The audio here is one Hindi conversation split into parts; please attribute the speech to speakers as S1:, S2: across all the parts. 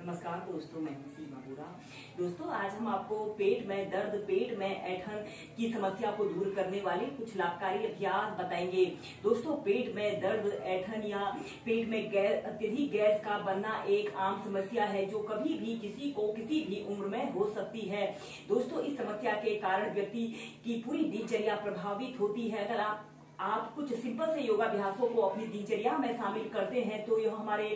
S1: नमस्कार दोस्तों, मैं हूं सीमा बोरा। दोस्तों, आज हम आपको पेट में दर्द, पेट में ऐंठन की समस्या को दूर करने वाले कुछ लाभकारी अभ्यास बताएंगे। दोस्तों, पेट में दर्द, ऐंठन या पेट में अत्यधिक गैस का बनना एक आम समस्या है जो कभी भी किसी को किसी भी उम्र में हो सकती है। दोस्तों, इस समस्या के कारण व्यक्ति की पूरी दिनचर्या प्रभावित होती है। अगर आप कुछ सिंपल से योगाभ्यासों को अपनी दिनचर्या में शामिल करते हैं तो यह हमारे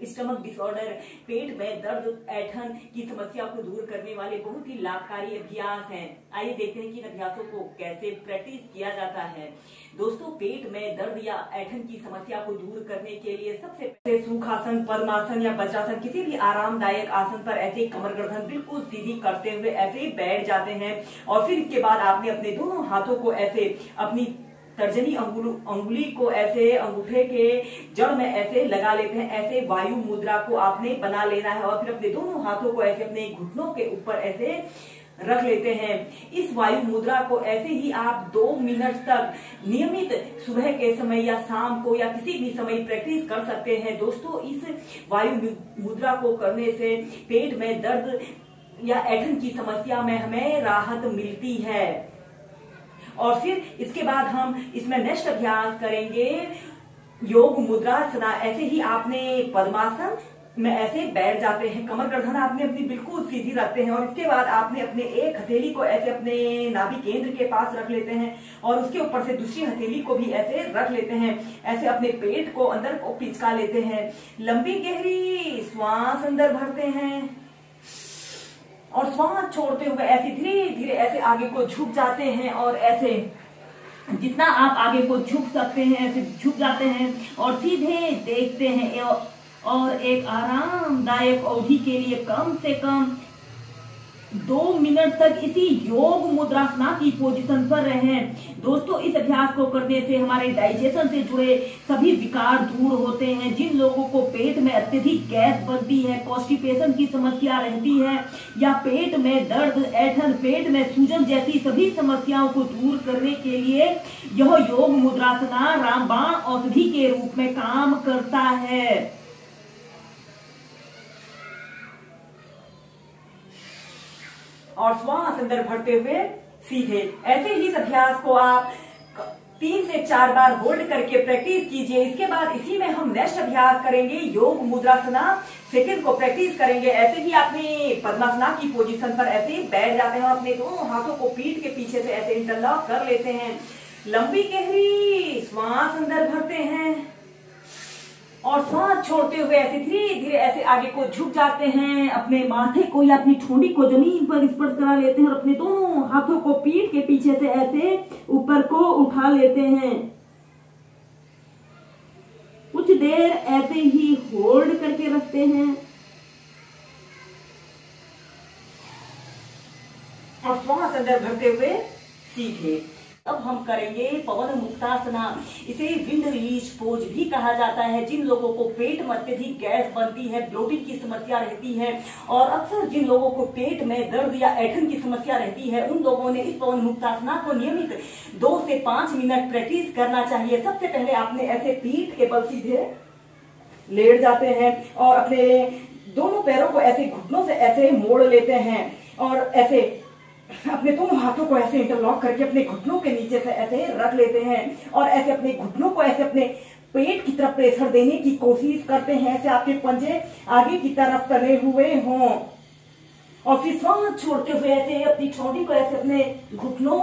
S1: स्टमक डिसऑर्डर, पेट में दर्द, ऐंठन की समस्या को दूर करने वाले बहुत ही लाभकारी अभ्यास हैं। आइए देखते हैं कि इन अभ्यासों को कैसे प्रैक्टिस किया जाता है। दोस्तों, पेट में दर्द या ऐंठन की समस्या को दूर करने के लिए सबसे पहले सुखासन, पद्मासन या वज्रासन, किसी भी आरामदायक आसन पर ऐसे कमर गर्दन बिल्कुल सीधी करते हुए ऐसे बैठ जाते हैं और फिर इसके बाद आपने अपने दोनों हाथों को ऐसे अपनी तर्जनी अंगुली को ऐसे अंगूठे के जड़ में ऐसे लगा लेते हैं। ऐसे वायु मुद्रा को आपने बना लेना है और फिर अपने दोनों हाथों को ऐसे अपने घुटनों के ऊपर ऐसे रख लेते हैं। इस वायु मुद्रा को ऐसे ही आप 2 मिनट तक नियमित सुबह के समय या शाम को या किसी भी समय प्रैक्टिस कर सकते हैं। दोस्तों, इस वायु मुद्रा को करने से पेट में दर्द या ऐंठन की समस्या में हमें राहत मिलती है। और फिर इसके बाद हम इसमें नेक्स्ट अभ्यास करेंगे योग मुद्रासना। ऐसे ही आपने पद्मासन में ऐसे बैठ जाते हैं, कमर गर्दन आपने अपनी बिल्कुल सीधी रखते हैं और इसके बाद आपने अपने एक हथेली को ऐसे अपने नाभि केंद्र के पास रख लेते हैं और उसके ऊपर से दूसरी हथेली को भी ऐसे रख लेते हैं। ऐसे अपने पेट को अंदर को पिचका लेते हैं। लंबी गहरी श्वास अंदर भरते हैं और श्वास छोड़ते हुए ऐसे धीरे धीरे ऐसे आगे को झुक जाते हैं और ऐसे जितना आप आगे को झुक सकते हैं ऐसे झुक जाते हैं और सीधे देखते हैं और एक आरामदायक अवधि के लिए कम से कम 2 मिनट तक इसी योग मुद्रासना की पोजीशन पर रहें। दोस्तों, इस अभ्यास को करने से हमारे डाइजेशन से जुड़े सभी विकार दूर होते हैं। जिन लोगों को पेट में अत्यधिक गैस बनती है, कॉन्स्टिपेशन की समस्या रहती है या पेट में दर्द, ऐंठन, पेट में सूजन जैसी सभी समस्याओं को दूर करने के लिए यह योग मुद्रासना रामबाण औषधि के रूप में काम करता है। और श्वास अंदर भरते हुए सीधे ऐसे ही इस अभ्यास को आप 3 से 4 बार होल्ड करके प्रैक्टिस कीजिए। इसके बाद इसी में हम नेक्स्ट अभ्यास करेंगे योग मुद्रासना। सेकंड को प्रैक्टिस करेंगे। ऐसे ही अपनी पद्मासना की पोजीशन पर ऐसे ही बैठ जाते हैं और अपने दोनों हाथों को पीठ के पीछे से ऐसे इंटरलॉक कर लेते हैं। लंबी गहरी श्वास अंदर भरते हैं और सांस छोड़ते हुए ऐसे धीरे धीरे ऐसे आगे को झुक जाते हैं। अपने माथे को या अपनी ठोड़ी को जमीन पर स्पर्श करा लेते हैं और अपने दोनों हाथों को पीठ के पीछे से ऐसे ऊपर को उठा लेते हैं। कुछ देर ऐसे ही होल्ड करके रखते हैं और श्वास अंदर भरते हुए सीधे। अब हम करेंगे पवन मुक्तासना। इसे विंड रिलीज पोज भी कहा जाता है। जिन लोगों को पेट में अत्यधिक गैस बनती है, ब्लोटिंग की समस्या रहती है और अक्सर जिन लोगों को पेट में दर्द या ऐंठन की समस्या रहती है, उन लोगों ने इस पवन मुक्तासना को नियमित 2 से 5 मिनट प्रैक्टिस करना चाहिए। सबसे पहले आपने ऐसे पीठ के बल सीधे लेट जाते हैं और अपने दोनों पैरों को ऐसे घुटनों से ऐसे मोड़ लेते हैं और ऐसे अपने दोनों हाथों को ऐसे इंटरलॉक करके अपने घुटनों के नीचे से ऐसे रख लेते हैं और ऐसे अपने घुटनों को ऐसे अपने पेट की तरफ प्रेशर देने की कोशिश करते हैं। ऐसे आपके पंजे आगे की तरफ तले हुए हों और फिर श्वास छोड़ते हुए ऐसे अपनी ठोड़ी को ऐसे अपने घुटनों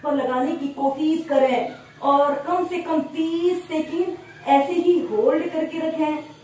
S1: पर लगाने की कोशिश करें और कम से कम 30 सेकंड ऐसे ही होल्ड करके रखें।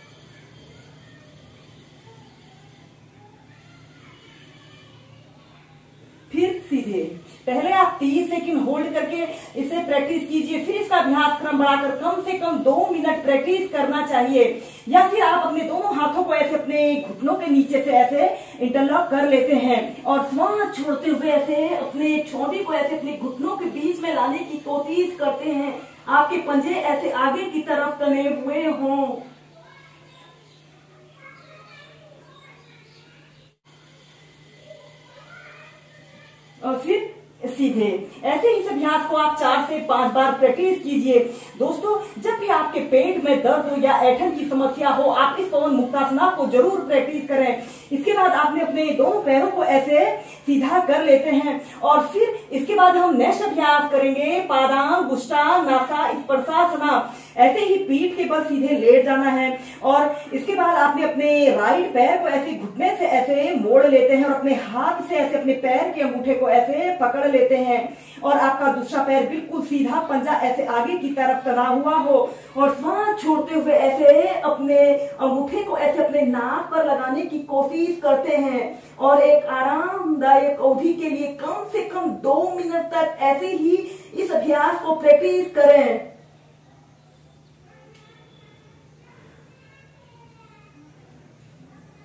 S1: फिर सीधे पहले आप 30 सेकंड होल्ड करके इसे प्रैक्टिस कीजिए। फिर इसका अभ्यास क्रम बढ़ाकर कम से कम 2 मिनट प्रैक्टिस करना चाहिए या फिर आप अपने दोनों हाथों को ऐसे अपने घुटनों के नीचे से ऐसे इंटरलॉक कर लेते हैं और श्वास छोड़ते हुए ऐसे अपने ठोड़ी को ऐसे अपने घुटनों के बीच में लाने की कोशिश करते हैं। आपके पंजे ऐसे आगे की तरफ तने हुए हों। और फिर सीधे। ऐसे इस अभ्यास को आप 4 से 5 बार प्रैक्टिस कीजिए। दोस्तों, जब भी आपके पेट में दर्द हो या ऐंठन की समस्या हो, आप इस पवन मुक्तासना को जरूर प्रैक्टिस करें। इसके बाद आपने अपने दोनों पैरों को ऐसे सीधा कर लेते हैं और फिर इसके बाद हम नेक्स्ट अभ्यास करेंगे पादाम गुष्टांग नासा स्पर्शासना। ऐसे ही पीठ के बल सीधे लेट जाना है और इसके बाद आपने अपने राइट पैर को ऐसे घुटने से ऐसे मोड़ लेते हैं और अपने हाथ से ऐसे अपने पैर के अंगूठे को ऐसे पकड़ लेते हैं और आपका दूसरा पैर बिल्कुल सीधा, पंजा ऐसे आगे की तरफ तना हुआ हो और सांस छोड़ते हुए ऐसे अपने अंगूठे को ऐसे अपने नाक पर लगाने की कोशिश करते हैं और एक आरामदायक अवधि के लिए कम से कम 2 मिनट तक ऐसे ही इस अभ्यास को प्रैक्टिस करें।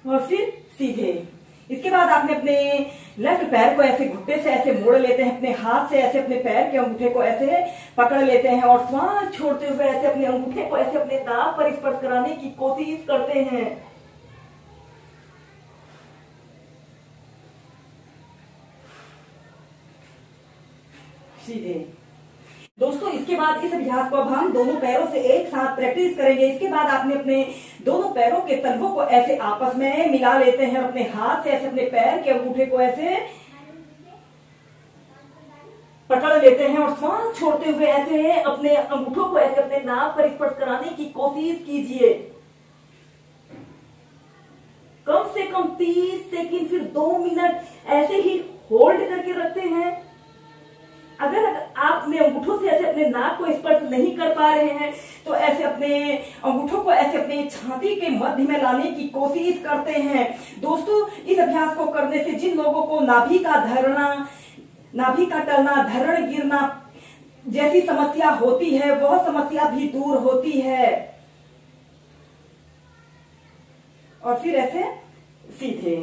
S1: और फिर सीधे। इसके बाद आपने अपने लेफ्ट पैर को ऐसे घुटने से ऐसे मोड़ लेते हैं, अपने हाथ से ऐसे अपने पैर के अंगूठे को ऐसे पकड़ लेते हैं और सांस छोड़ते हुए ऐसे अपने अंगूठे को ऐसे अपने नाक पर स्पर्श कराने की कोशिश करते हैं। सीधे। दोस्तों, इसके बाद इस अभ्यास को अब हम दोनों पैरों से एक साथ प्रैक्टिस करेंगे। इसके बाद आपने अपने दोनों पैरों के तलवों को ऐसे आपस में मिला लेते हैं और अपने हाथ से ऐसे अपने पैर के अंगूठे को ऐसे पकड़ लेते हैं और सांस छोड़ते हुए ऐसे अपने अंगूठों को ऐसे अपने नाक पर स्पर्श कराने की कोशिश कीजिए। कम से कम 30 सेकंड फिर 2 मिनट ऐसे ही होल्ड करके रखते हैं। अगर आप अपने अंगूठों से ऐसे अपने नाक को स्पर्श नहीं कर पा रहे हैं तो ऐसे अपने अंगूठों को ऐसे अपने छाती के मध्य में लाने की कोशिश करते हैं। दोस्तों, इस अभ्यास को करने से जिन लोगों को नाभि का टलना, धरण गिरना जैसी समस्या होती है, वह समस्या भी दूर होती है। और फिर ऐसे सीधे।